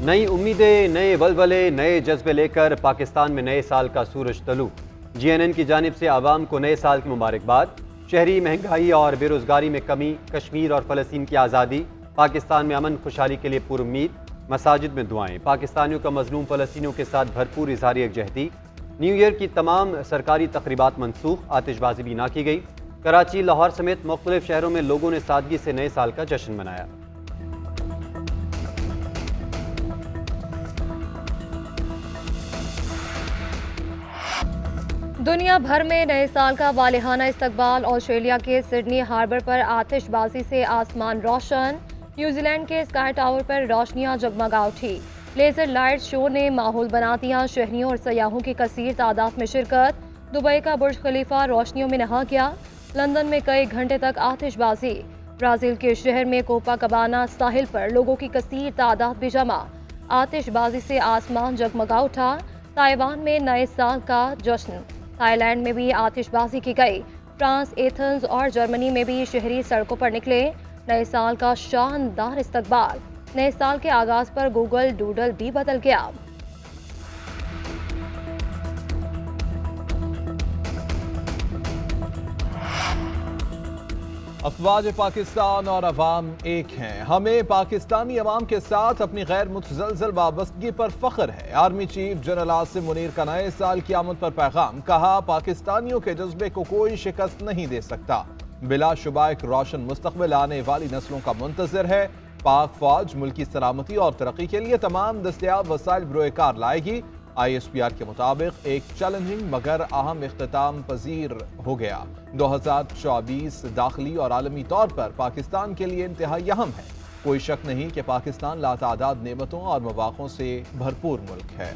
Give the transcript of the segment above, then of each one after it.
नई उम्मीदें, नए वलवले, नए जज्बे लेकर पाकिस्तान में नए साल का सूरज तलू। जीएनएन की जानिब से आवाम को नए साल की मुबारकबाद। शहरी महंगाई और बेरोजगारी में कमी, कश्मीर और फ़लस्तीन की आज़ादी, पाकिस्तान में अमन खुशहाली के लिए पुरुम्मीद। मसाजिद में दुआएं, पाकिस्तानियों का मजलूम फ़लस्तीनियों के साथ भरपूर इज़हार यकजहती। न्यू ईयर की तमाम सरकारी तकरीबात मनसूख, आतिशबाजी भी ना की गई। कराची, लाहौर समेत मुख्तलिफ शहरों में लोगों ने सादगी से नए साल का जश्न मनाया। दुनिया भर में नए साल का वालिहाना इस्तकबाल। ऑस्ट्रेलिया के सिडनी हार्बर पर आतिशबाजी से आसमान रोशन। न्यूजीलैंड के स्काई टावर पर रोशनियां जगमगा उठी। लेजर लाइट शो ने माहौल बना दिया। शहरियों और सयाहों की कसीर तादाद में शिरकत। दुबई का बुर्ज खलीफा रोशनियों में नहा गया। लंदन में कई घंटे तक आतिशबाजी। ब्राजील के शहर में कोपा कबाना साहिल पर लोगों की कसीर तादाद भी जमा। आतिशबाजी से आसमान जगमगा उठा। ताइवान में नए साल का जश्न। थाईलैंड में भी आतिशबाजी की गई। फ्रांस, एथेंस और जर्मनी में भी शहरी सड़कों पर निकले। नए साल का शानदार इस्तकबाल। नए साल के आगाज पर गूगल डूडल भी बदल गया। अफवाज पाकिस्तान और अवाम एक हैं। हमें पाकिस्तानी अवाम के साथ अपनी गैर मुतज़लज़ल वाबस्तगी पर फख्र है। Army chief general Asim Munir का नए साल की आमद पर पैगाम। कहा, पाकिस्तानियों के जज्बे को कोई शिकस्त नहीं दे सकता। बिलाशुबा एक रोशन मुस्तकबिल आने वाली नस्लों का मुंतज़िर है। पाक फौज मुल्की सलामती और तरक्की के लिए तमाम दस्तयाब वसाइल बरोकार लाएगी। ISPR के मुताबिक एक चैलेंजिंग मगर अहम इख्तिताम पजीर हो गया। 2024 दाखिली और आलमी तौर पर पाकिस्तान के लिए इंतहाई अहम है। कोई शक नहीं कि पाकिस्तान लातादाद नेमतों और मवाक़ों से भरपूर मुल्क है।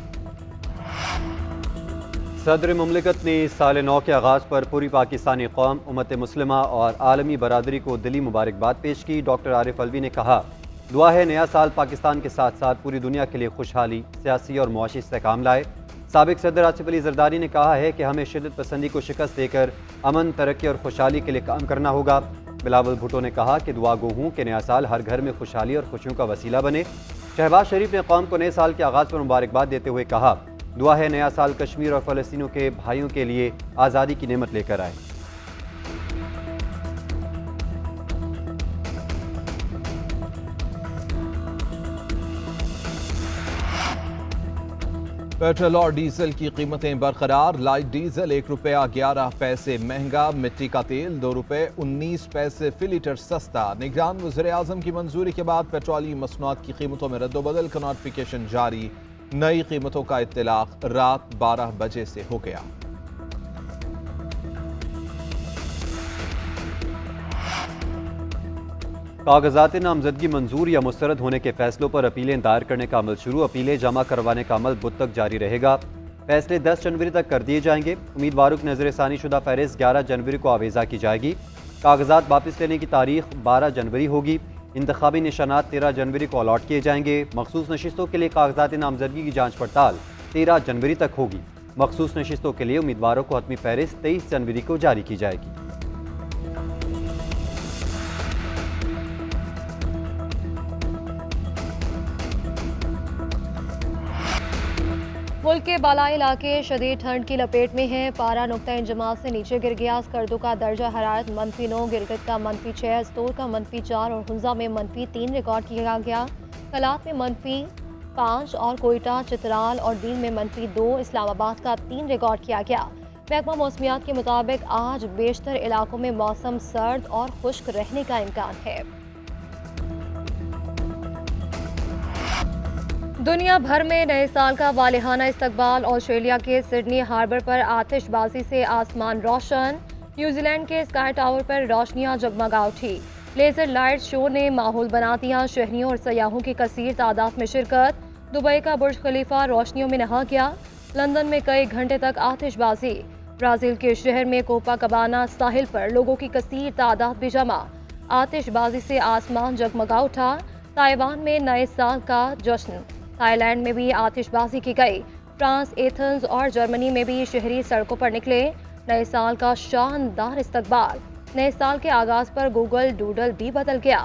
सदर मुमलिकत ने साल नौ के आगाज़ पर पूरी पाकिस्तानी कौम, उम्मत मुस्लिमा और आलमी बरादरी को दिली मुबारकबाद पेश की। डॉक्टर आरिफ अलवी ने कहा, दुआ है नया साल पाकिस्तान के साथ साथ पूरी दुनिया के लिए खुशहाली, सियासी और मुआशी इस्तेहकाम लाए। साबिक सदर आसिफ अली जरदारी ने कहा है कि हमें शिद्दत पसंदी को शिकस्त देकर अमन, तरक्की और खुशहाली के लिए काम करना होगा। बिलावल भुट्टो ने कहा कि दुआ गो हूँ कि नया साल हर घर में खुशहाली और खुशियों का वसीला बने। शहबाज शरीफ ने कौम को नए साल के आगाज़ पर मुबारकबाद देते हुए कहा, दुआ है नया साल कश्मीर और फ़लस्तीनियों के भाइयों के लिए आज़ादी की नेमत लेकर आए। पेट्रोल और डीजल की कीमतें बरकरार। लाइट डीजल ₹1.11 महंगा। मिट्टी का तेल ₹2.19 फी लीटर सस्ता। निगरान वज़ीर आज़म की मंजूरी के बाद पेट्रोलियम मसनूआत की कीमतों में रद्दोबदल का नोटिफिकेशन जारी। नई कीमतों का इत्तलाक रात 12 बजे से हो गया। कागजात नामजदगी मंजूर या मुस्तरद होने के फैसलों पर अपीलें दायर करने का अमल शुरू। अपीलें जमा करवाने का अमल बुध तक जारी रहेगा। फैसले 10 जनवरी तक कर दिए जाएंगे। उम्मीदवारों की नजरसानी शुदा फहरिस्त 11 जनवरी को आवेजा की जाएगी। कागजात वापस लेने की तारीख 12 जनवरी होगी। इंतखाबी निशानात 13 जनवरी को अलॉट किए जाएंगे। मखसूस नशिस्तों के लिए कागजात नामजदगी की जाँच पड़ताल 13 जनवरी तक होगी। मखसूस नशिस्तों के लिए उम्मीदवारों को हतमी फहरिस्त 23 जनवरी को जारी की जाएगी। मुल्क के बालाई इलाके शदीद ठंड की लपेट में हैं। पारा नुक्ता इंजमाम से नीचे गिर गया। स्कर्दू का दर्जा हरारत -9, गिलगित का -6, अस्तूर का -4 और हुंजा में -3 रिकॉर्ड किया गया। कलात में -5 और कोयटा, चित्राल और दीन में -2, इस्लामाबाद का 3 रिकॉर्ड किया गया। महकमा मौसमियात के मुताबिक आज बेशतर इलाकों में मौसम सर्द और खुश्क रहने का इम्कान है। दुनिया भर में नए साल का वालिहाना इस्तकबाल। ऑस्ट्रेलिया के सिडनी हार्बर पर आतिशबाजी से आसमान रोशन। न्यूजीलैंड के स्काई टावर पर रोशनियां जगमगा उठी। लेजर लाइट शो ने माहौल बना दिया। शहरियों और सयाहों की कसीर तादाद में शिरकत। दुबई का बुर्ज खलीफा रोशनियों में नहा गया। लंदन में कई घंटे तक आतिशबाजी। ब्राजील के शहर में कोपा कबाना साहिल पर लोगों की कसीर तादाद भी जमा। आतिशबाजी से आसमान जगमगा उठा। ताइवान में नए साल का जश्न। थाईलैंड में भी आतिशबाजी की गई। फ्रांस, एथेंस और जर्मनी में भी शहरी सड़कों पर निकले। नए साल का शानदार इस्तकबाल। नए साल के आगाज पर गूगल डूडल भी बदल गया।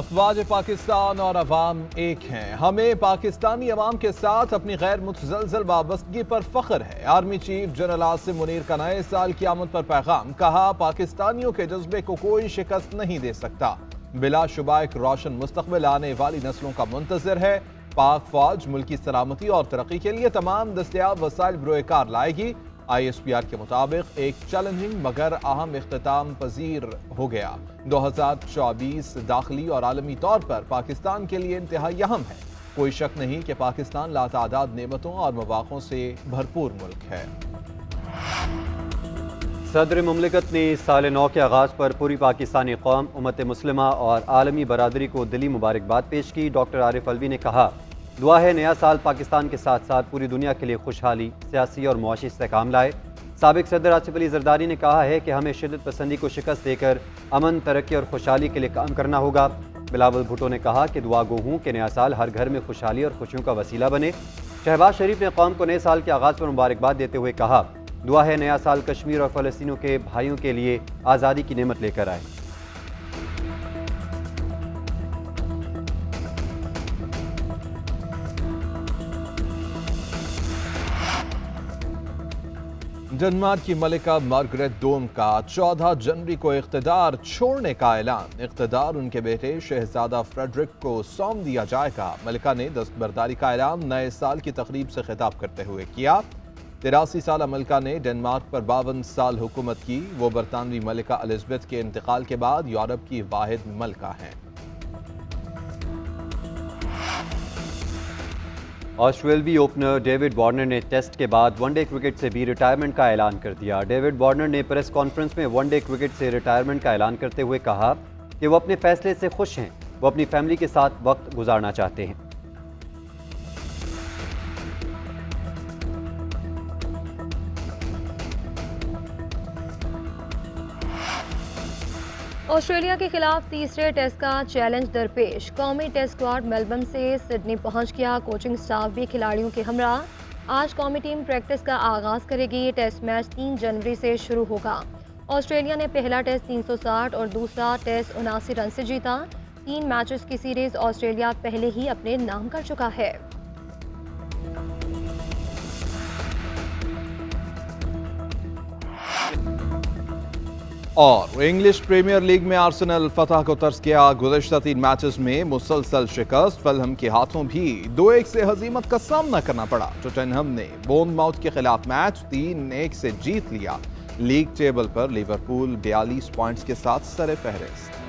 अफवाज पाकिस्तान और अवाम एक हैं। हमें पाकिस्तानी अवाम के साथ अपनी गैर मुतज़लज़ल वाबस्तगी पर फख्र है। Army chief general Asim Munir का नए साल की आमद पर पैगाम। कहा, पाकिस्तानियों के जज्बे को कोई शिकस्त नहीं दे सकता। बिलाशुबा एक रोशन मुस्तकबिल आने वाली नस्लों का मुंतज़िर है। पाक फौज मुल्की सलामती और तरक्की के लिए तमाम दस्तयाब वसाइल बरोकार लाएगी। ISPR के मुताबिक एक चैलेंजिंग मगर अहम इख्तिताम पजीर हो गया। 2024 दाखिली और आलमी तौर पर पाकिस्तान के लिए इंतहाई अहम है। कोई शक नहीं कि पाकिस्तान लातादाद नेमतों और मवाक़ों से भरपूर मुल्क है। सदर मुमलिकत ने साल नौ के आगाज़ पर पूरी पाकिस्तानी कौम, उम्मत मुस्लिमा और आलमी बरादरी को दिली मुबारकबाद पेश की। डॉक्टर आरिफ अलवी ने कहा, दुआ है नया साल पाकिस्तान के साथ साथ पूरी दुनिया के लिए खुशहाली, सियासी और मुआशी इस्तेहकाम लाए। साबिक सदर आसिफ अली जरदारी ने कहा है कि हमें शिद्दत पसंदी को शिकस्त देकर अमन, तरक्की और खुशहाली के लिए काम करना होगा। बिलावल भुट्टो ने कहा कि दुआ गो हूँ कि नया साल हर घर में खुशहाली और खुशियों का वसीला बने। शहबाज शरीफ ने कौम को नए साल के आगाज़ पर मुबारकबाद देते हुए कहा, दुआ है नया साल कश्मीर और फ़लस्तीनियों के भाइयों के लिए आज़ादी की नेमत लेकर आए। डेनमार्क की मलिका मार्गरेट डोम का 14 जनवरी को इख्तिदार छोड़ने का ऐलान। इख्तिदार उनके बेटे शहजादा फ्रेडरिक को सौंप दिया जाएगा। मलिका ने दस्तबरदारी का ऐलान नए साल की तकरीब से खिताब करते हुए किया। 83 साल मलिका ने डेनमार्क पर 52 साल हुकूमत की। वो बरतानवी मलिका एलिज़ाबेथ के इंतकाल के बाद यूरोप की वाहिद मलिका हैं। ऑस्ट्रेलवी ओपनर डेविड वार्नर ने टेस्ट के बाद वनडे क्रिकेट से भी रिटायरमेंट का ऐलान कर दिया। डेविड वार्नर ने प्रेस कॉन्फ्रेंस में वनडे क्रिकेट से रिटायरमेंट का ऐलान करते हुए कहा कि वो अपने फैसले से खुश हैं। वो अपनी फैमिली के साथ वक्त गुजारना चाहते हैं। ऑस्ट्रेलिया के खिलाफ तीसरे टेस्ट का चैलेंज दरपेश। कौमी टेस्ट स्क्वाड मेलबर्न से सिडनी पहुंच गया। कोचिंग स्टाफ भी खिलाड़ियों के हमरा। आज कौमी टीम प्रैक्टिस का आगाज करेगी। ये टेस्ट मैच 3 जनवरी से शुरू होगा। ऑस्ट्रेलिया ने पहला टेस्ट 360 और दूसरा टेस्ट 79 रन से जीता। 3 मैचेस की सीरीज ऑस्ट्रेलिया पहले ही अपने नाम कर चुका है। और इंग्लिश प्रीमियर लीग में आर्सेनल फतह को तरस गया। गुज़श्ता 3 मैचेस में मुसलसल शिकस्त। फुलहम के हाथों भी 2-1 से हजीमत का सामना करना पड़ा। टॉटनहम ने बोर्नमाउथ के खिलाफ मैच 3-1 से जीत लिया। लीग टेबल पर लिवरपूल 42 पॉइंट्स के साथ सरे फहरिस्त।